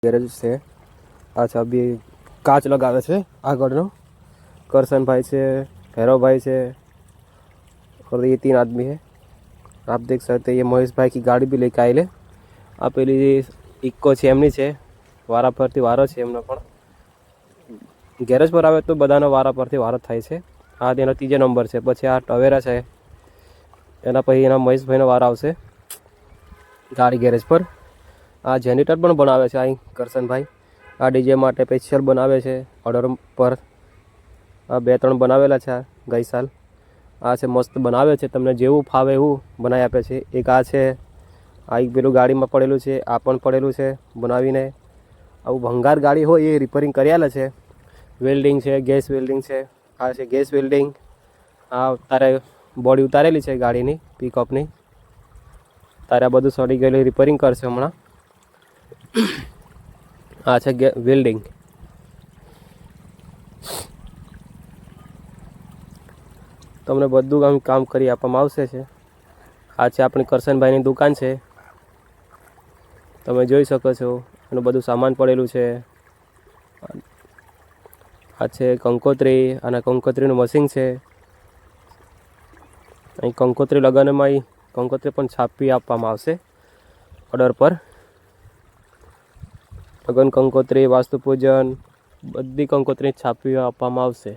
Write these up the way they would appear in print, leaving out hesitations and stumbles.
Garage से अच्छा अभी कांच लगावे छे आगळनो करसन भाई से भैरव भाई से और ये 3 आदमी है। आप देख सकते हैं ये महेश भाई की गाड़ी भी लेके आए ले आ पेली इक्को छे एमनी छे वारा परथी वारो छे एमनो पण गैरेज पर आवे तो बधानो वारा परथी वारो थाय छे। आ तेनो तीजो नंबर छे पछी आ टवेरा छे एना पछी एना महेश भाईनो वारो आवशे गाड़ी गैरेज पर। आ जेनेरेटर पण बनावे छे અહીં કરશન ભાઈ आ डीजे माटे स्पेशियल बनावे छे ऑर्डर पर। आ 2-3 बनावेला छे गई साल। आ छे मस्त बनावे छे तमने जेवुं फावे एवुं बनावी आपे छे। एक आ छे आ एक पेलुं गाड़ीमां पड़ेलुं छे आ पण पड़ेलुं छे बनावीने। आવું भंगार गाड़ी होय ए रिपेरिंग કરી આલે છે। વેલ્ડિંગ છે ગેસ વેલ્ડિંગ છે આ છે ગેસ વેલ્ડિંગ। આ તારે બોડી ઉતારેલી છે ગાડીની પિકઅપની તારે આ બધું સડી ગયેલું રિપેરિંગ કરશે હમણાં। આ છે વેલ્ડિંગ। તમને બધું કામ કરી આપવામાં આવશે છે। આ છે આપણી કરશનભાઈની દુકાન છે તમે જોઈ શકો છો એનું બધું સામાન પડેલું છે। આ છે કંકોત્રી અને કંકોત્રીનું મશીન છે। અહીં કંકોત્રી લગાવવામાં કંકોત્રી પણ છાપી આપવામાં આવશે ઓર્ડર પર। લગન કંકોત્રી વાસ્તુ પૂજન બધી કંકોત્રી છાપી આપવામાં આવશે।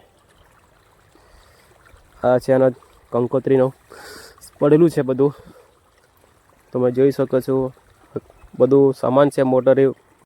આ છે એનો કંકોત્રીનો પડેલું છે બધું તમે જોઈ શકો છો। બધું સામાન છે મોટર